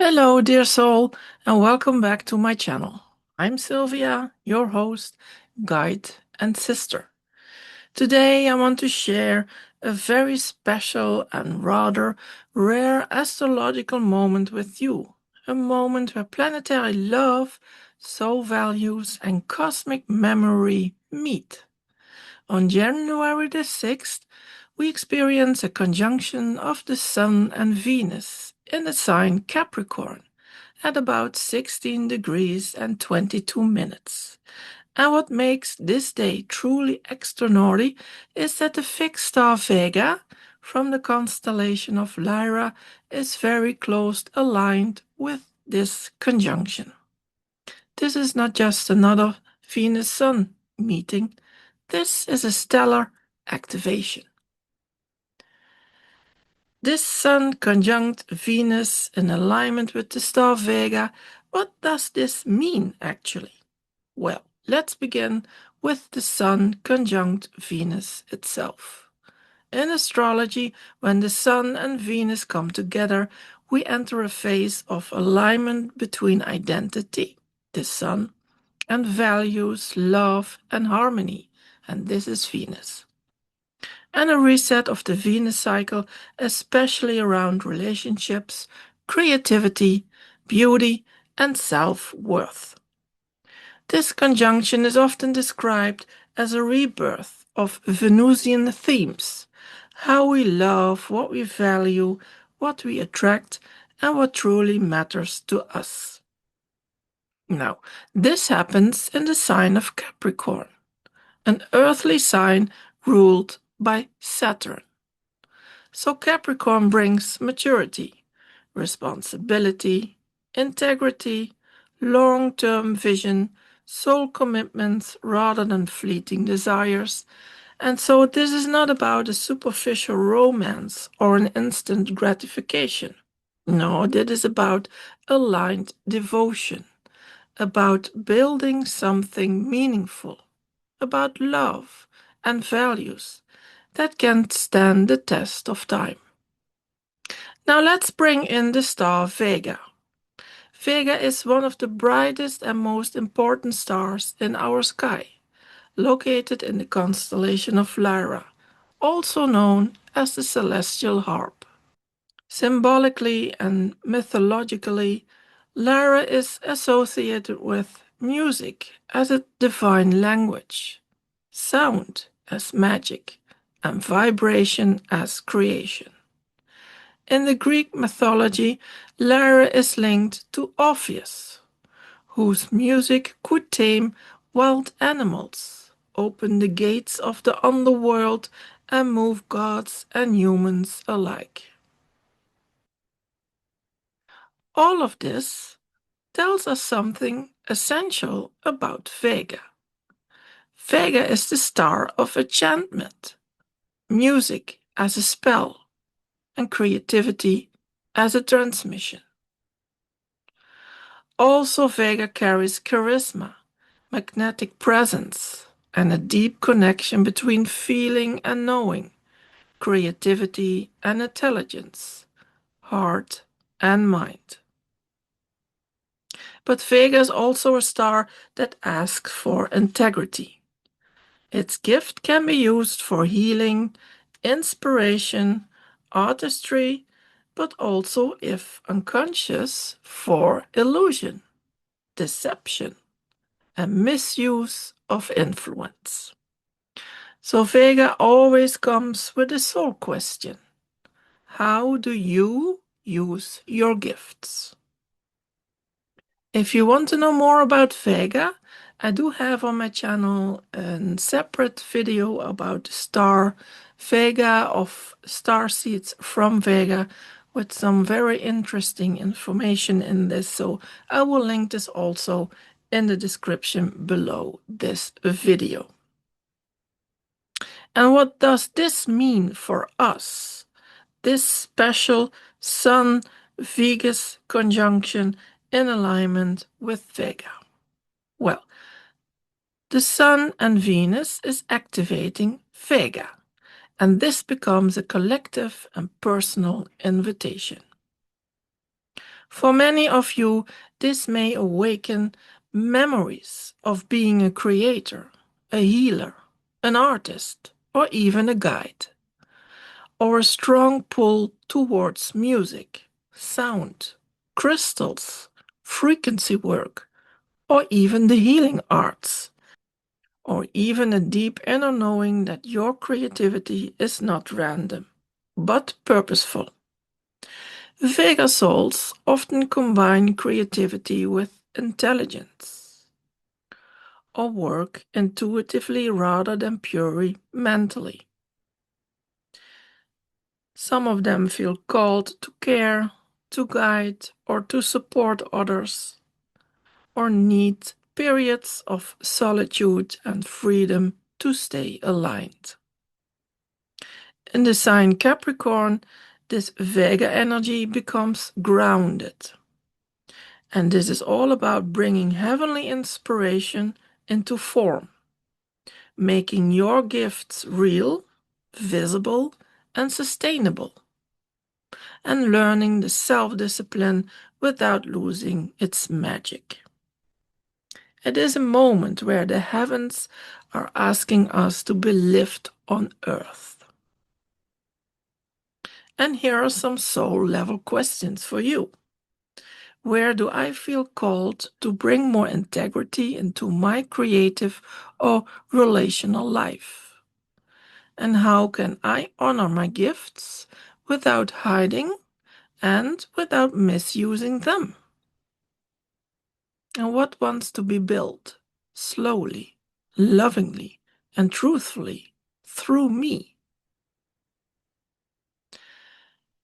Hello, dear soul, and welcome back to my channel. I'm Sylvia, your host, guide, and sister. Today, I want to share a very special and rather rare astrological moment with you. A moment where planetary love, soul values, and cosmic memory meet. On January the 6th, we experience a conjunction of the Sun and Venus in the sign Capricorn at about 16 degrees and 22 minutes. And what makes this day truly extraordinary is that the fixed star Vega from the constellation of Lyra is very close aligned with this conjunction. This is not just another Venus Sun meeting, this is a stellar activation. This Sun conjunct Venus in alignment with the star Vega. What does this mean actually? Well, let's begin with the Sun conjunct Venus itself. In astrology, when the Sun and Venus come together, we enter a phase of alignment between identity, the Sun, and values, love, and harmony, and this is Venus. And a reset of the Venus cycle, especially around relationships, creativity, beauty, and self worth. This conjunction is often described as a rebirth of Venusian themes how we love, what we value, what we attract, and what truly matters to us. Now, this happens in the sign of Capricorn, an earthly sign ruled by Saturn. So Capricorn brings maturity, responsibility, integrity, long-term vision, soul commitments rather than fleeting desires. And so this is not about a superficial romance or an instant gratification. No, this is about aligned devotion, about building something meaningful, about love and values that can stand the test of time. Now let's bring in the star Vega. Vega is one of the brightest and most important stars in our sky, located in the constellation of Lyra, also known as the celestial harp. Symbolically and mythologically, Lyra is associated with music as a divine language, sound as magic, and vibration as creation. In the Greek mythology, Lyra is linked to Orpheus, whose music could tame wild animals, open the gates of the underworld, and move gods and humans alike. All of this tells us something essential about Vega. Vega is the star of enchantment, music as a spell, and creativity as a transmission. Also, Vega carries charisma, magnetic presence, and a deep connection between feeling and knowing, creativity and intelligence, heart and mind. But Vega is also a star that asks for integrity. Its gift can be used for healing, inspiration, artistry, but also, if unconscious, for illusion, deception, and misuse of influence. So Vega always comes with a soul question. How do you use your gifts? If you want to know more about Vega, I do have on my channel a separate video about the star Vega of star seeds from Vega with some very interesting information in this. So I will link this also in the description below this video. And what does this mean for us? This special Sun-Venus conjunction in alignment with Vega. Well, the Sun and Venus is activating Vega, and this becomes a collective and personal invitation. For many of you, this may awaken memories of being a creator, a healer, an artist, or even a guide, or a strong pull towards music, sound, crystals, frequency work, or even the healing arts, or even a deep inner knowing that your creativity is not random, but purposeful. Vega souls often combine creativity with intelligence, or work intuitively rather than purely mentally. Some of them feel called to care, to guide, or to support others, or need periods of solitude and freedom to stay aligned. In the sign Capricorn, this Vega energy becomes grounded. And this is all about bringing heavenly inspiration into form, making your gifts real, visible, and sustainable, and learning the self-discipline without losing its magic. It is a moment where the heavens are asking us to be lived on earth. And here are some soul-level questions for you. Where do I feel called to bring more integrity into my creative or relational life? And how can I honor my gifts without hiding and without misusing them? And what wants to be built slowly, lovingly, and truthfully through me?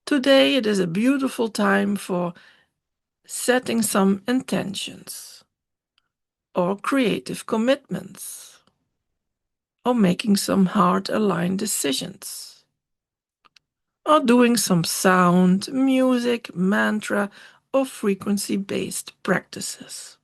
Today it is a beautiful time for setting some intentions or creative commitments or making some heart-aligned decisions or doing some sound, music, mantra, or frequency-based practices.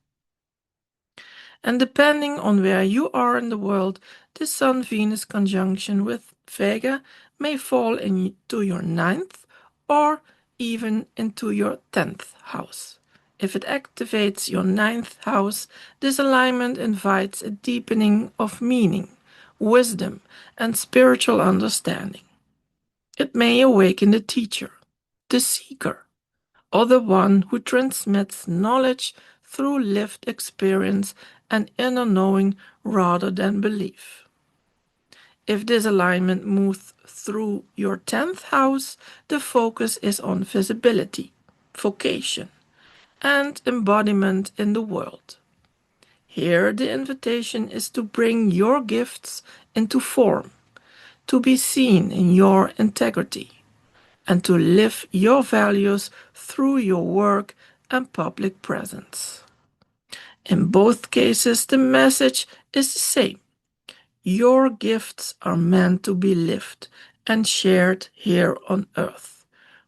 And depending on where you are in the world, the Sun-Venus conjunction with Vega may fall into your 9th or even into your 10th house. If it activates your 9th house, this alignment invites a deepening of meaning, wisdom, and spiritual understanding. It may awaken the teacher, the seeker, or the one who transmits knowledge through lived experience and inner knowing rather than belief. If this alignment moves through your 10th house, the focus is on visibility, vocation, and embodiment in the world. Here, the invitation is to bring your gifts into form, to be seen in your integrity, and to live your values through your work and public presence. In both cases, the message is the same. Your gifts are meant to be lived and shared here on earth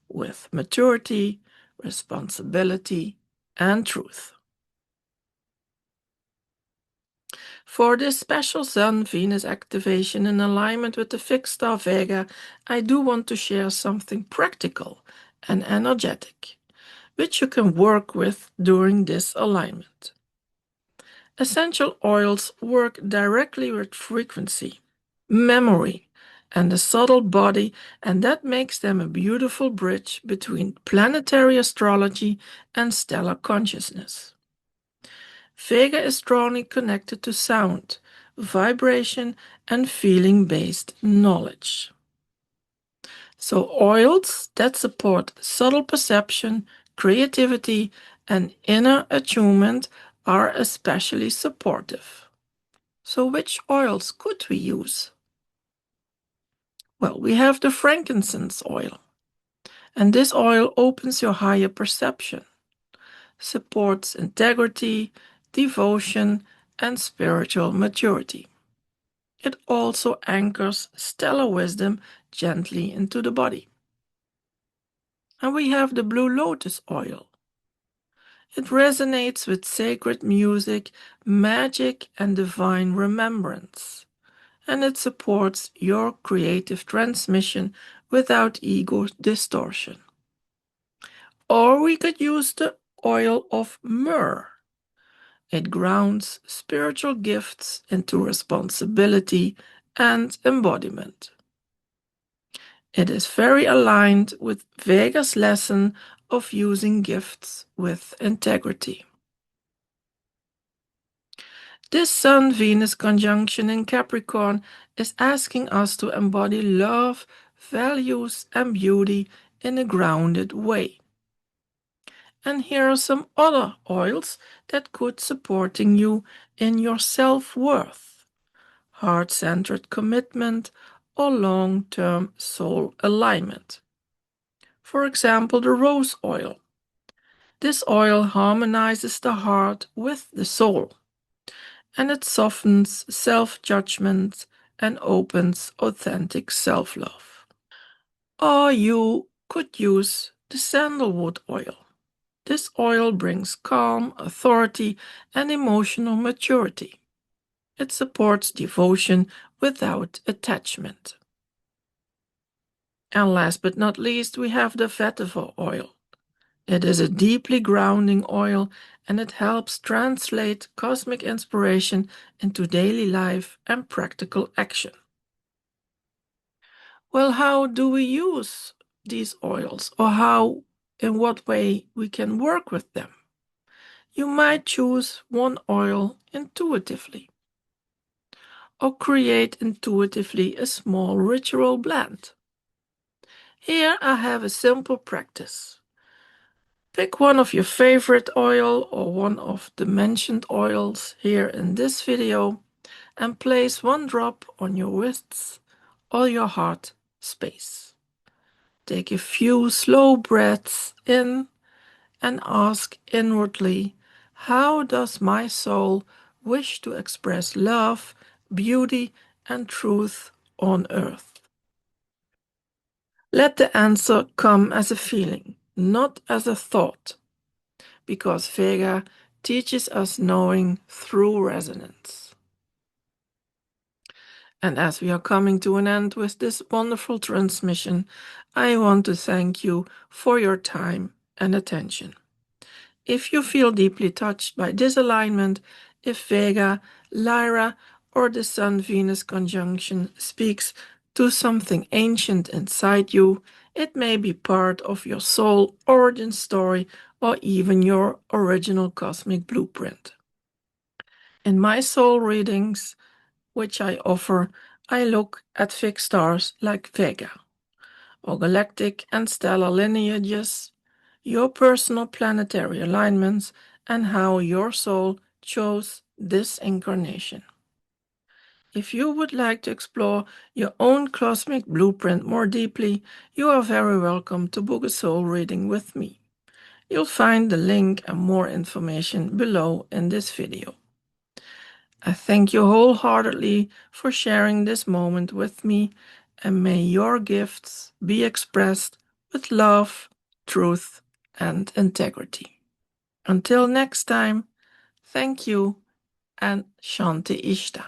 with maturity, responsibility, and truth. For this special Sun-Venus activation in alignment with the fixed star Vega, I do want to share something practical and energetic, which you can work with during this alignment. Essential oils work directly with frequency, memory, and the subtle body, and that makes them a beautiful bridge between planetary astrology and stellar consciousness. Vega is strongly connected to sound, vibration, and feeling-based knowledge. So oils that support subtle perception, creativity, and inner attunement are especially supportive. So which oils could we use? Well, we have the frankincense oil, and this oil opens your higher perception, supports integrity, devotion, and spiritual maturity. It also anchors stellar wisdom gently into the body. And we have the blue lotus oil. It resonates with sacred music, magic, and divine remembrance. And it supports your creative transmission without ego distortion. Or we could use the oil of myrrh. It grounds spiritual gifts into responsibility and embodiment. It is very aligned with Vega's lesson of using gifts with integrity. This Sun-Venus conjunction in Capricorn is asking us to embody love, values, and beauty in a grounded way. And here are some other oils that could supporting you in your self-worth, heart-centered commitment, or long-term soul alignment. For example, the rose oil. This oil harmonizes the heart with the soul, and it softens self-judgment and opens authentic self-love. Or you could use the sandalwood oil. This oil brings calm, authority, and emotional maturity. It supports devotion without attachment. And last but not least, we have the vetiver oil. It is a deeply grounding oil, and it helps translate cosmic inspiration into daily life and practical action. Well, how do we use these oils, or in what way we can work with them? You might choose one oil intuitively, or create intuitively a small ritual blend. Here I have a simple practice. Pick one of your favorite oil or one of the mentioned oils here in this video and place one drop on your wrists or your heart space. Take a few slow breaths in and ask inwardly, how does my soul wish to express love, beauty, and truth on earth? Let the answer come as a feeling, not as a thought, because Vega teaches us knowing through resonance. And as we are coming to an end with this wonderful transmission, I want to thank you for your time and attention. If you feel deeply touched by this alignment, if Vega, Lyra, or the Sun-Venus conjunction speaks to something ancient inside you, it may be part of your soul origin story or even your original cosmic blueprint. In my soul readings, which I offer, I look at fixed stars like Vega, or galactic and stellar lineages, your personal planetary alignments, and how your soul chose this incarnation. If you would like to explore your own cosmic blueprint more deeply, you are very welcome to book a soul reading with me. You'll find the link and more information below in this video. I thank you wholeheartedly for sharing this moment with me, and may your gifts be expressed with love, truth, and integrity. Until next time, thank you and Shanti Ishta.